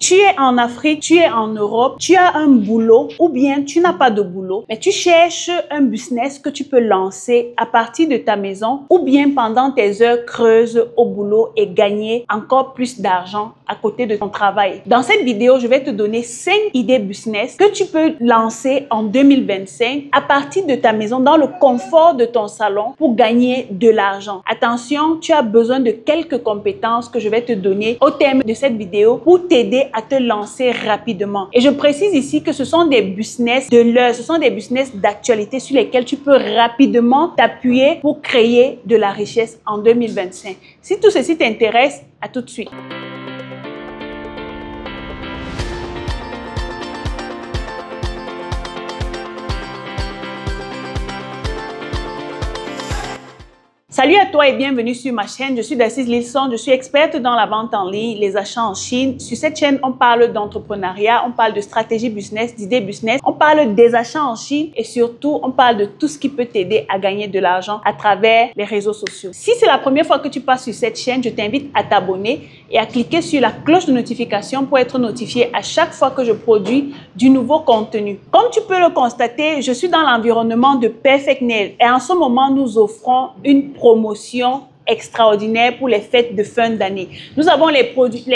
Tu es en Afrique, tu es en Europe, tu as un boulot ou bien tu n'as pas de boulot, mais tu cherches un business que tu peux lancer à partir de ta maison ou bien pendant tes heures creuses au boulot et gagner encore plus d'argent à côté de ton travail. Dans cette vidéo, je vais te donner 5 idées business que tu peux lancer en 2025 à partir de ta maison dans le confort de ton salon pour gagner de l'argent. Attention, tu as besoin de quelques compétences que je vais te donner au terme de cette vidéo pour t'aider à te lancer rapidement. Et je précise ici que ce sont des business de l'heure, ce sont des business d'actualité sur lesquels tu peux rapidement t'appuyer pour créer de la richesse en 2025. Si tout ceci t'intéresse, à tout de suite. Salut à toi et bienvenue sur ma chaîne. Je suis Dacize Lilson, je suis experte dans la vente en ligne, les achats en Chine. Sur cette chaîne, on parle d'entrepreneuriat, on parle de stratégie business, d'idées business, on parle des achats en Chine et surtout, on parle de tout ce qui peut t'aider à gagner de l'argent à travers les réseaux sociaux. Si c'est la première fois que tu passes sur cette chaîne, je t'invite à t'abonner et à cliquer sur la cloche de notification pour être notifié à chaque fois que je produis du nouveau contenu. Comme tu peux le constater, je suis dans l'environnement de Perfect Nail et en ce moment, nous offrons une promotion extraordinaire pour les fêtes de fin d'année. Nous avons les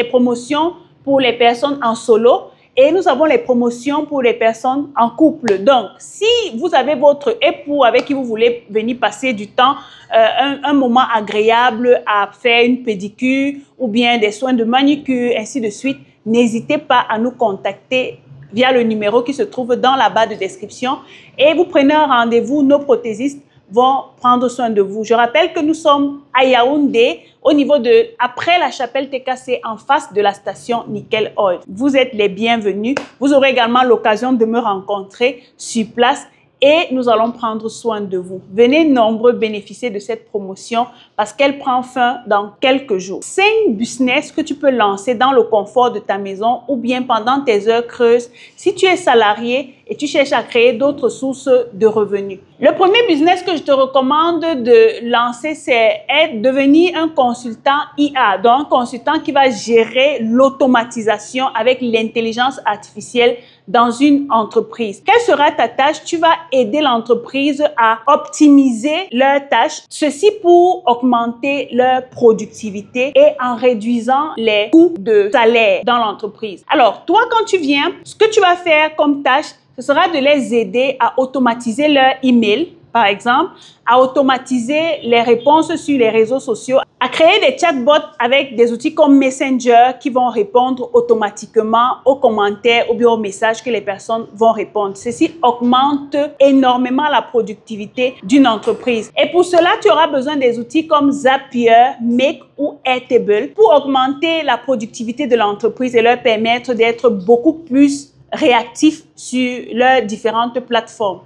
promotions pour les personnes en solo et nous avons les promotions pour les personnes en couple. Donc, si vous avez votre époux avec qui vous voulez venir passer du temps, un moment agréable à faire une pédicure ou bien des soins de manucure, ainsi de suite, n'hésitez pas à nous contacter via le numéro qui se trouve dans la barre de description et vous prenez un rendez-vous. Nos prothésistes vont prendre soin de vous. Je rappelle que nous sommes à Yaoundé, au niveau de, après la chapelle TKC, en face de la station Nickel Oil. Vous êtes les bienvenus. Vous aurez également l'occasion de me rencontrer sur place et nous allons prendre soin de vous. Venez nombreux bénéficier de cette promotion parce qu'elle prend fin dans quelques jours. 5 business que tu peux lancer dans le confort de ta maison ou bien pendant tes heures creuses si tu es salarié et tu cherches à créer d'autres sources de revenus. Le premier business que je te recommande de lancer, c'est devenir un consultant IA, donc un consultant qui va gérer l'automatisation avec l'intelligence artificielle dans une entreprise. Quelle sera ta tâche? Tu vas aider l'entreprise à optimiser leurs tâches, ceci pour augmenter leur productivité et en réduisant les coûts de salaire dans l'entreprise. Alors, toi, quand tu viens, ce que tu vas faire comme tâche, ce sera de les aider à automatiser leur email, par exemple, à automatiser les réponses sur les réseaux sociaux, à créer des chatbots avec des outils comme Messenger qui vont répondre automatiquement aux commentaires ou bien aux messages que les personnes vont répondre. Ceci augmente énormément la productivité d'une entreprise. Et pour cela, tu auras besoin des outils comme Zapier, Make ou Airtable pour augmenter la productivité de l'entreprise et leur permettre d'être beaucoup plus réactifs sur leurs différentes plateformes.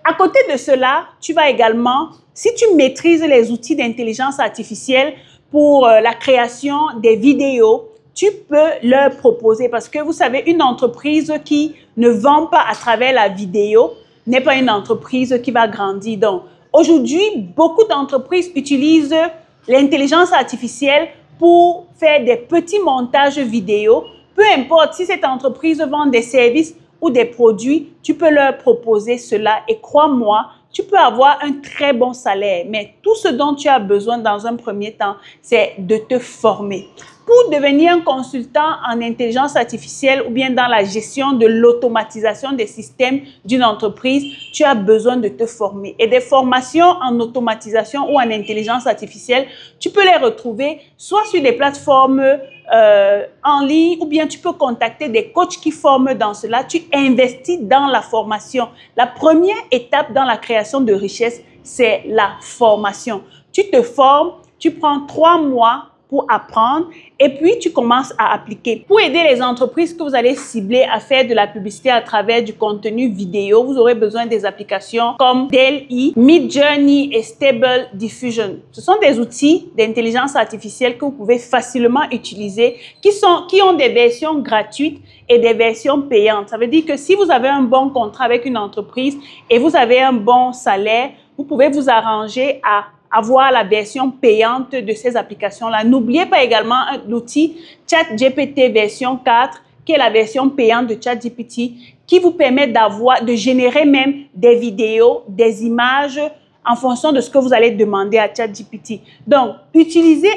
À côté de cela, tu vas également, si tu maîtrises les outils d'intelligence artificielle pour la création des vidéos, tu peux leur proposer parce que vous savez, une entreprise qui ne vend pas à travers la vidéo n'est pas une entreprise qui va grandir. Donc, aujourd'hui, beaucoup d'entreprises utilisent l'intelligence artificielle pour faire des petits montages vidéo. Peu importe si cette entreprise vend des services ou des produits, tu peux leur proposer cela et crois-moi, tu peux avoir un très bon salaire. Mais tout ce dont tu as besoin dans un premier temps, c'est de te former. Pour devenir un consultant en intelligence artificielle ou bien dans la gestion de l'automatisation des systèmes d'une entreprise, tu as besoin de te former. Et des formations en automatisation ou en intelligence artificielle, tu peux les retrouver soit sur des plateformes en ligne ou bien tu peux contacter des coachs qui forment dans cela. Tu investis dans la formation. La première étape dans la création de richesse, c'est la formation. Tu te formes, tu prends 3 mois pour apprendre et puis tu commences à appliquer. Pour aider les entreprises que vous allez cibler à faire de la publicité à travers du contenu vidéo, vous aurez besoin des applications comme DALL-E, Midjourney et Stable Diffusion. Ce sont des outils d'intelligence artificielle que vous pouvez facilement utiliser qui ont des versions gratuites et des versions payantes. Ça veut dire que si vous avez un bon contrat avec une entreprise et vous avez un bon salaire, vous pouvez vous arranger à avoir la version payante de ces applications-là. N'oubliez pas également l'outil ChatGPT version 4 qui est la version payante de ChatGPT, qui vous permet de générer même des vidéos, des images en fonction de ce que vous allez demander à ChatGPT. Donc,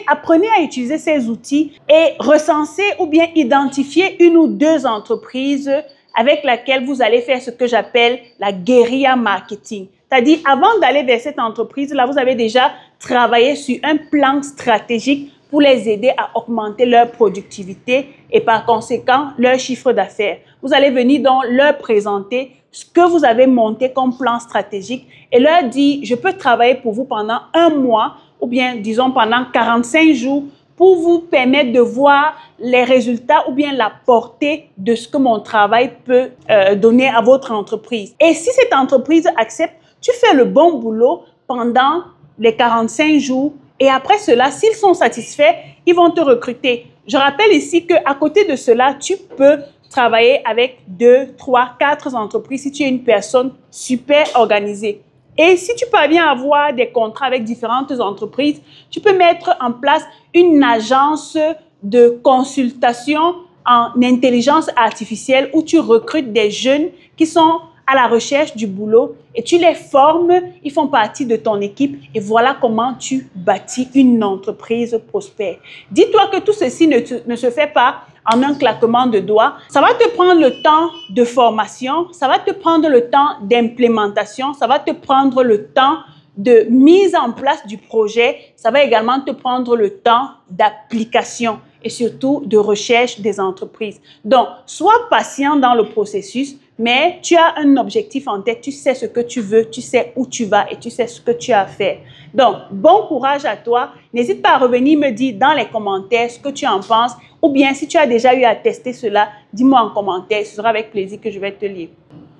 apprenez à utiliser ces outils et recensez ou bien identifier une ou deux entreprises avec lesquelles vous allez faire ce que j'appelle la guérilla marketing. C'est-à-dire, avant d'aller vers cette entreprise-là, vous avez déjà travaillé sur un plan stratégique pour les aider à augmenter leur productivité et par conséquent, leur chiffre d'affaires. Vous allez venir donc leur présenter ce que vous avez monté comme plan stratégique et leur dire, je peux travailler pour vous pendant 1 mois ou bien, disons, pendant 45 jours pour vous permettre de voir les résultats ou bien la portée de ce que mon travail peut donner à votre entreprise. Et si cette entreprise accepte, tu fais le bon boulot pendant les 45 jours et après cela, s'ils sont satisfaits, ils vont te recruter. Je rappelle ici qu'à côté de cela, tu peux travailler avec 2, 3, 4 entreprises si tu es une personne super organisée. Et si tu parviens à avoir des contrats avec différentes entreprises, tu peux mettre en place une agence de consultation en intelligence artificielle où tu recrutes des jeunes qui sont à la recherche du boulot et tu les formes, ils font partie de ton équipe et voilà comment tu bâtis une entreprise prospère. Dis-toi que tout ceci ne se fait pas en un claquement de doigts. Ça va te prendre le temps de formation, ça va te prendre le temps d'implémentation, ça va te prendre le temps de mise en place du projet, ça va également te prendre le temps d'application et surtout de recherche des entreprises. Donc, sois patient dans le processus, mais tu as un objectif en tête, tu sais ce que tu veux, tu sais où tu vas et tu sais ce que tu as à faire. Donc, bon courage à toi. N'hésite pas à revenir me dire dans les commentaires ce que tu en penses ou bien si tu as déjà eu à tester cela, dis-moi en commentaire, ce sera avec plaisir que je vais te lire.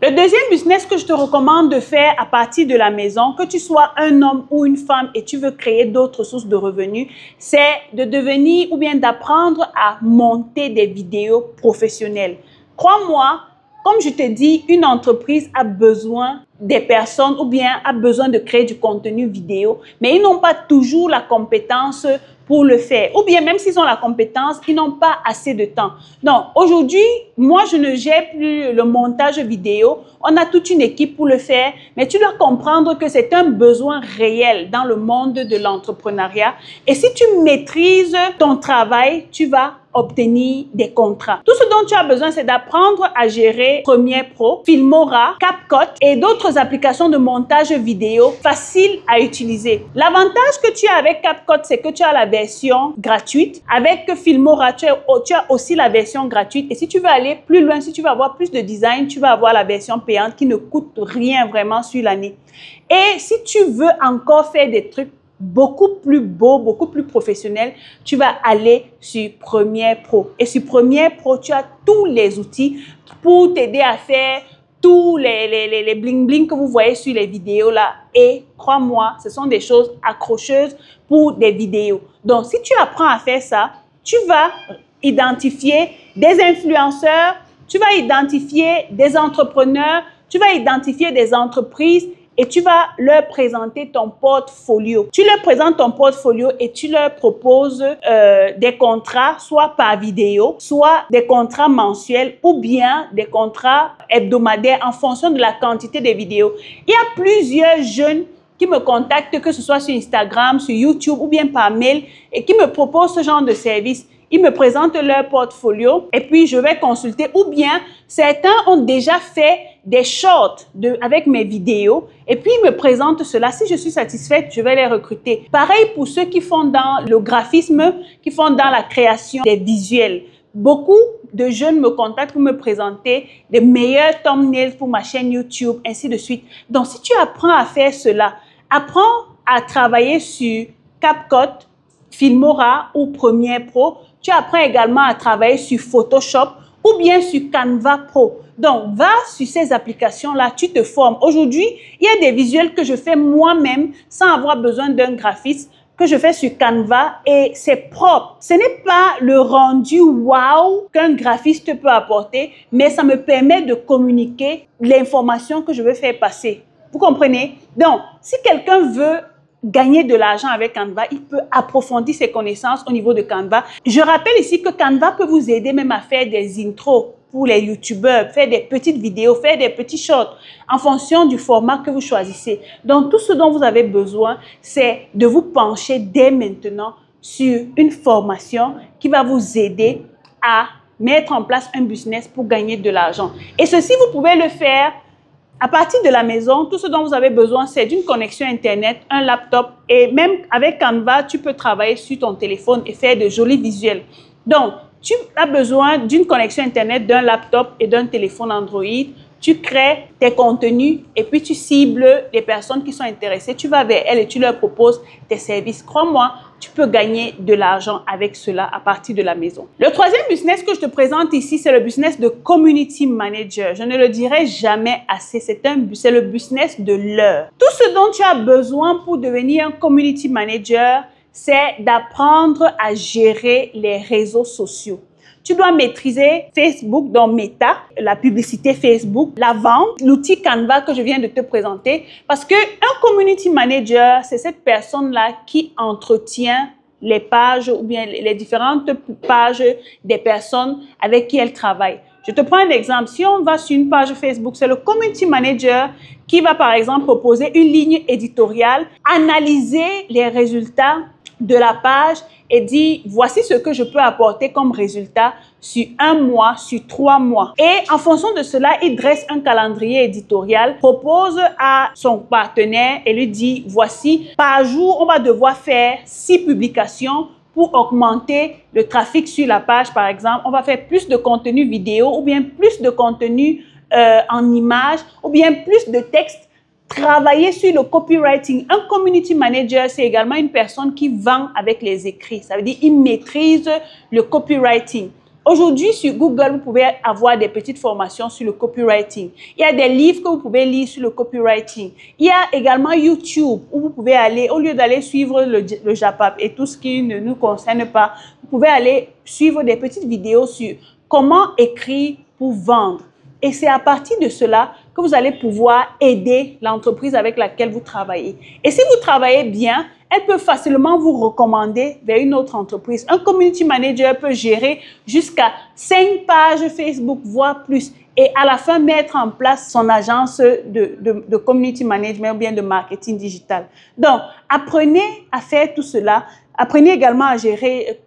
Le deuxième business que je te recommande de faire à partir de la maison, que tu sois un homme ou une femme et tu veux créer d'autres sources de revenus, c'est de devenir ou bien d'apprendre à monter des vidéos professionnelles. Crois-moi, comme je te dis, une entreprise a besoin des personnes ou bien a besoin de créer du contenu vidéo, mais ils n'ont pas toujours la compétence pour le faire. Ou bien même s'ils ont la compétence, ils n'ont pas assez de temps. Donc aujourd'hui, moi je ne gère plus le montage vidéo. On a toute une équipe pour le faire, mais tu dois comprendre que c'est un besoin réel dans le monde de l'entrepreneuriat. Et si tu maîtrises ton travail, tu vas obtenir des contrats. Tout ce dont tu as besoin, c'est d'apprendre à gérer Premiere Pro, Filmora, CapCut et d'autres applications de montage vidéo faciles à utiliser. L'avantage que tu as avec CapCut, c'est que tu as la version gratuite. Avec Filmora, tu as aussi la version gratuite. Et si tu veux aller plus loin, si tu veux avoir plus de design, tu vas avoir la version payante qui ne coûte rien vraiment sur l'année. Et si tu veux encore faire des trucs beaucoup plus beau, beaucoup plus professionnel, tu vas aller sur Premiere Pro. Et sur Premiere Pro, tu as tous les outils pour t'aider à faire tous les bling-bling que vous voyez sur les vidéos là. Et crois-moi, ce sont des choses accrocheuses pour des vidéos. Donc, si tu apprends à faire ça, tu vas identifier des influenceurs, tu vas identifier des entrepreneurs, tu vas identifier des entreprises et tu vas leur présenter ton portfolio. Tu leur présentes ton portfolio et tu leur proposes des contrats, soit par vidéo, soit des contrats mensuels ou bien des contrats hebdomadaires en fonction de la quantité de vidéos. Il y a plusieurs jeunes qui me contactent, que ce soit sur Instagram, sur YouTube ou bien par mail et qui me proposent ce genre de service. Ils me présentent leur portfolio et puis je vais consulter ou bien certains ont déjà fait des shorts avec mes vidéos et puis ils me présentent cela. Si je suis satisfaite, je vais les recruter. Pareil pour ceux qui font dans le graphisme, qui font dans la création des visuels. Beaucoup de jeunes me contactent pour me présenter les meilleurs thumbnails pour ma chaîne YouTube, ainsi de suite. Donc, si tu apprends à faire cela, apprends à travailler sur CapCut, Filmora ou Premiere Pro. Tu apprends également à travailler sur Photoshop ou bien sur Canva Pro. Donc, va sur ces applications-là, tu te formes. Aujourd'hui, il y a des visuels que je fais moi-même sans avoir besoin d'un graphiste, que je fais sur Canva et c'est propre. Ce n'est pas le rendu wow qu'un graphiste peut apporter, mais ça me permet de communiquer l'information que je veux faire passer. Vous comprenez? Donc, si quelqu'un veut gagner de l'argent avec Canva, il peut approfondir ses connaissances au niveau de Canva. Je rappelle ici que Canva peut vous aider même à faire des intros pour les youtubeurs, faire des petites vidéos, faire des petits shorts en fonction du format que vous choisissez. Donc, tout ce dont vous avez besoin, c'est de vous pencher dès maintenant sur une formation qui va vous aider à mettre en place un business pour gagner de l'argent. Et ceci, vous pouvez le faire à partir de la maison. Tout ce dont vous avez besoin, c'est d'une connexion Internet, un laptop, et même avec Canva, tu peux travailler sur ton téléphone et faire de jolis visuels. Donc, tu as besoin d'une connexion Internet, d'un laptop et d'un téléphone Android. Tu crées tes contenus et puis tu cibles les personnes qui sont intéressées. Tu vas vers elles et tu leur proposes tes services. Crois-moi, tu peux gagner de l'argent avec cela à partir de la maison. Le troisième business que je te présente ici, c'est le business de Community Manager. Je ne le dirai jamais assez. C'est le business de l'heure. Tout ce dont tu as besoin pour devenir un Community Manager, c'est d'apprendre à gérer les réseaux sociaux. Tu dois maîtriser Facebook, donc Meta, la publicité Facebook, la vente, l'outil Canva que je viens de te présenter. Parce qu'un community manager, c'est cette personne-là qui entretient les pages ou bien les différentes pages des personnes avec qui elle travaille. Je te prends un exemple. Si on va sur une page Facebook, c'est le community manager qui va par exemple proposer une ligne éditoriale, analyser les résultats de la page et dire voici ce que je peux apporter comme résultat sur 1 mois, sur 3 mois. Et en fonction de cela, il dresse un calendrier éditorial, propose à son partenaire et lui dit voici, par jour, on va devoir faire 6 publications pour augmenter le trafic sur la page, par exemple. On va faire plus de contenu vidéo ou bien plus de contenu en images ou bien plus de texte. Travailler sur le copywriting. Un community manager, c'est également une personne qui vend avec les écrits. Ça veut dire qu'il maîtrise le copywriting. Aujourd'hui, sur Google, vous pouvez avoir des petites formations sur le copywriting. Il y a des livres que vous pouvez lire sur le copywriting. Il y a également YouTube où vous pouvez aller, au lieu d'aller suivre le Japap et tout ce qui ne nous concerne pas, vous pouvez aller suivre des petites vidéos sur comment écrire pour vendre. Et c'est à partir de cela que vous allez pouvoir aider l'entreprise avec laquelle vous travaillez. Et si vous travaillez bien, elle peut facilement vous recommander vers une autre entreprise. Un community manager peut gérer jusqu'à 5 pages Facebook, voire plus. Et à la fin, mettre en place son agence de community management ou bien de marketing digital. Donc, apprenez à faire tout cela. Apprenez également à gérer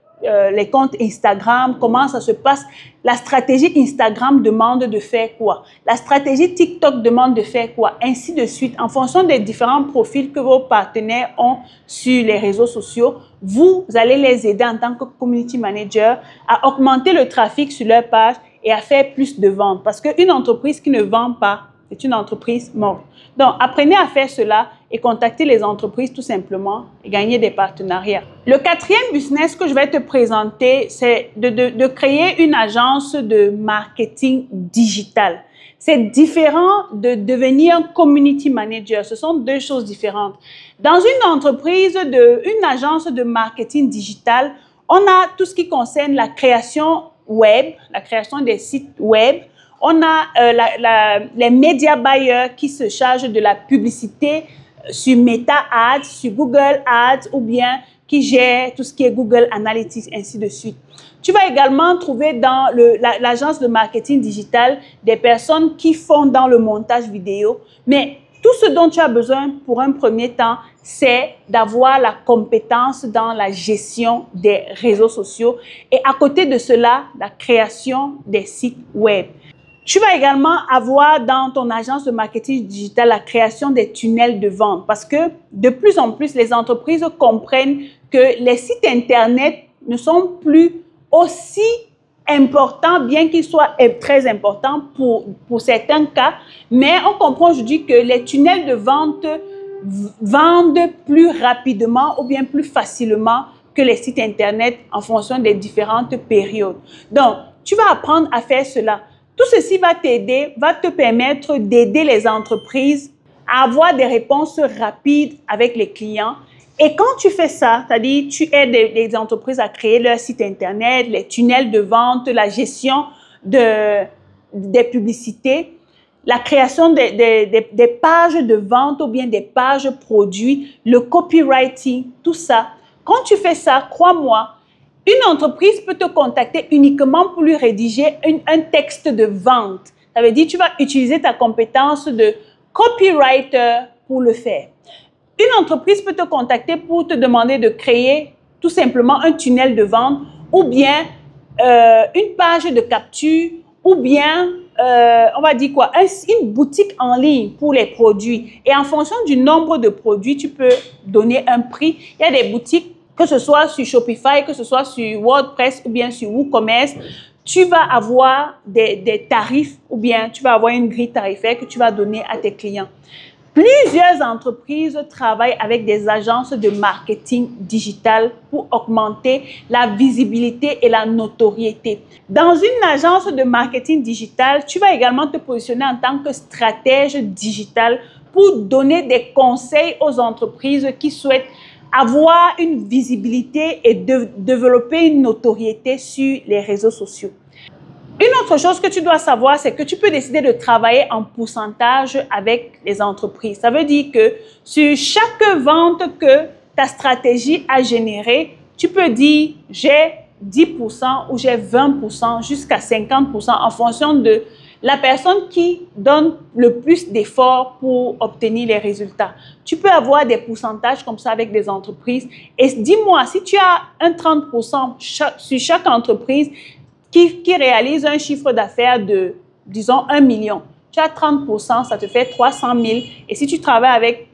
les comptes Instagram, comment ça se passe. La stratégie Instagram demande de faire quoi? La stratégie TikTok demande de faire quoi? Ainsi de suite. En fonction des différents profils que vos partenaires ont sur les réseaux sociaux, vous allez les aider en tant que community manager à augmenter le trafic sur leur page et à faire plus de ventes. Parce qu'une entreprise qui ne vend pas, c'est une entreprise morte. Donc, apprenez à faire cela et contactez les entreprises tout simplement et gagner des partenariats. Le quatrième business que je vais te présenter, c'est de créer une agence de marketing digital. C'est différent de devenir un community manager. Ce sont deux choses différentes. Dans une entreprise, une agence de marketing digital, on a tout ce qui concerne la création web, la création des sites web. On a les media buyers qui se chargent de la publicité sur Meta Ads, sur Google Ads ou bien qui gèrent tout ce qui est Google Analytics, ainsi de suite. Tu vas également trouver dans l'agence de marketing digital des personnes qui font dans le montage vidéo. Mais tout ce dont tu as besoin pour un premier temps, c'est d'avoir la compétence dans la gestion des réseaux sociaux et à côté de cela, la création des sites web. Tu vas également avoir dans ton agence de marketing digital la création des tunnels de vente parce que de plus en plus, les entreprises comprennent que les sites Internet ne sont plus aussi importants, bien qu'ils soient très importants pour certains cas, mais on comprend aujourd'hui que les tunnels de vente vendent plus rapidement ou bien plus facilement que les sites Internet en fonction des différentes périodes. Donc, tu vas apprendre à faire cela. Tout ceci va t'aider, va te permettre d'aider les entreprises à avoir des réponses rapides avec les clients. Et quand tu fais ça, c'est-à-dire tu aides les entreprises à créer leur site Internet, les tunnels de vente, la gestion des publicités, la création des pages de vente ou bien des pages produits, le copywriting, tout ça. Quand tu fais ça, crois-moi, une entreprise peut te contacter uniquement pour lui rédiger un texte de vente. Ça veut dire que tu vas utiliser ta compétence de copywriter pour le faire. Une entreprise peut te contacter pour te demander de créer tout simplement un tunnel de vente ou bien une page de capture ou bien, on va dire quoi, une boutique en ligne pour les produits. Et en fonction du nombre de produits, tu peux donner un prix. Il y a des boutiques, que ce soit sur Shopify, que ce soit sur WordPress ou bien sur WooCommerce, tu vas avoir des tarifs ou bien tu vas avoir une grille tarifaire que tu vas donner à tes clients. Plusieurs entreprises travaillent avec des agences de marketing digital pour augmenter la visibilité et la notoriété. Dans une agence de marketing digital, tu vas également te positionner en tant que stratège digital pour donner des conseils aux entreprises qui souhaitent avoir une visibilité et développer une notoriété sur les réseaux sociaux. Une autre chose que tu dois savoir, c'est que tu peux décider de travailler en pourcentage avec les entreprises. Ça veut dire que sur chaque vente que ta stratégie a générée, tu peux dire j'ai 10% ou j'ai 20% jusqu'à 50% en fonction de la personne qui donne le plus d'efforts pour obtenir les résultats. Tu peux avoir des pourcentages comme ça avec des entreprises. Et dis-moi, si tu as un 30% sur chaque entreprise, qui réalise un chiffre d'affaires de, disons, 1 million. Tu as 30%, ça te fait 300 000. Et si tu travailles avec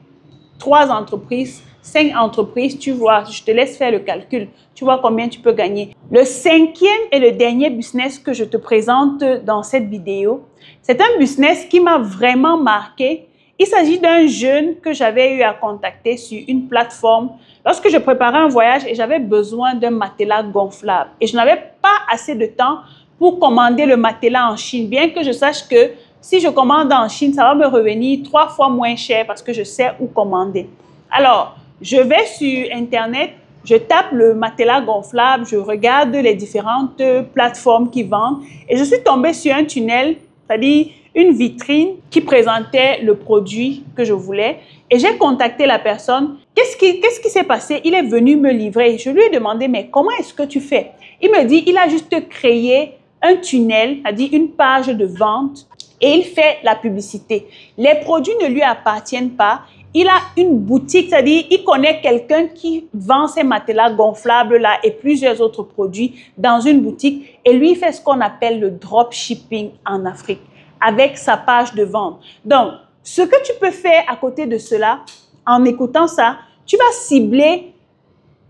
3 entreprises, 5 entreprises, tu vois, je te laisse faire le calcul. Tu vois combien tu peux gagner. Le 5e et le dernier business que je te présente dans cette vidéo, c'est un business qui m'a vraiment marqué. Il s'agit d'un jeune que j'avais eu à contacter sur une plateforme lorsque je préparais un voyage et j'avais besoin d'un matelas gonflable. Et je n'avais pas assez de temps pour commander le matelas en Chine, bien que je sache que si je commande en Chine, ça va me revenir 3 fois moins cher parce que je sais où commander. Alors, je vais sur Internet, je tape le matelas gonflable, je regarde les différentes plateformes qui vendent et je suis tombée sur un tunnel, c'est-à-dire une vitrine qui présentait le produit que je voulais et j'ai contacté la personne. Qu'est-ce qui s'est passé? Il est venu me livrer. Je lui ai demandé, mais comment est-ce que tu fais? Il me dit, il a juste créé un tunnel, c'est-à-dire une page de vente et il fait la publicité. Les produits ne lui appartiennent pas. Il a une boutique, c'est-à-dire il connaît quelqu'un qui vend ces matelas gonflables-là et plusieurs autres produits dans une boutique et lui, il fait ce qu'on appelle le dropshipping en Afrique avec sa page de vente. Donc, ce que tu peux faire à côté de cela, en écoutant ça, tu vas cibler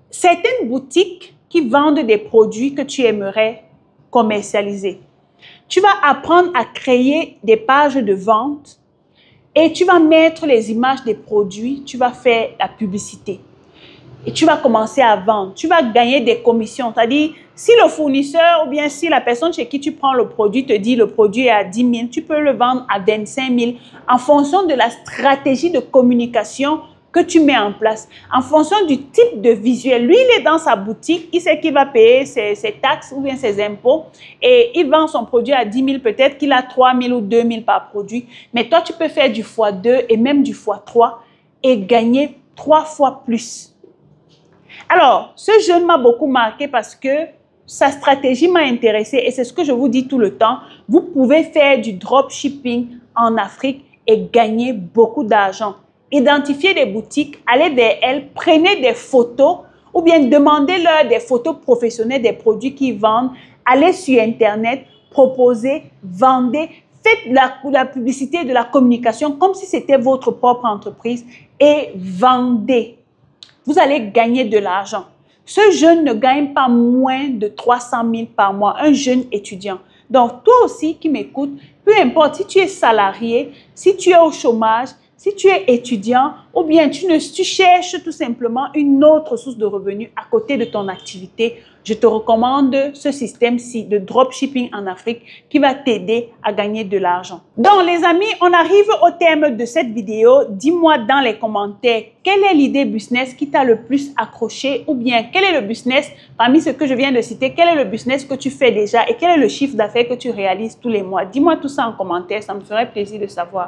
certaines boutiques qui vendent des produits que tu aimerais commercialiser. Tu vas apprendre à créer des pages de vente et tu vas mettre les images des produits, tu vas faire la publicité. Et tu vas commencer à vendre. Tu vas gagner des commissions. C'est-à-dire, si le fournisseur ou bien si la personne chez qui tu prends le produit te dit le produit est à 10 000, tu peux le vendre à 25 000 en fonction de la stratégie de communication que tu mets en place. En fonction du type de visuel. Lui, il est dans sa boutique, il sait qu'il va payer ses taxes ou bien ses impôts et il vend son produit à 10 000. Peut-être qu'il a 3 000 ou 2 000 par produit. Mais toi, tu peux faire du x2 et même du x3 et gagner 3 fois plus. Alors, ce jeune m'a beaucoup marqué parce que sa stratégie m'a intéressée et c'est ce que je vous dis tout le temps. Vous pouvez faire du dropshipping en Afrique et gagner beaucoup d'argent. Identifiez des boutiques, allez vers elles, prenez des photos ou bien demandez-leur des photos professionnelles des produits qu'ils vendent. Allez sur Internet, proposez, vendez, faites la publicité de la communication comme si c'était votre propre entreprise et vendez. Vous allez gagner de l'argent. Ce jeune ne gagne pas moins de 300 000 par mois, un jeune étudiant. Donc, toi aussi qui m'écoutes, peu importe si tu es salarié, si tu es au chômage, Si tu es étudiant ou bien tu cherches tout simplement une autre source de revenus à côté de ton activité, je te recommande ce système-ci de dropshipping en Afrique qui va t'aider à gagner de l'argent. Donc les amis, on arrive au terme de cette vidéo. Dis-moi dans les commentaires quelle est l'idée business qui t'a le plus accroché ou bien quel est le business parmi ceux que je viens de citer, quel est le business que tu fais déjà et quel est le chiffre d'affaires que tu réalises tous les mois. Dis-moi tout ça en commentaire, ça me ferait plaisir de savoir.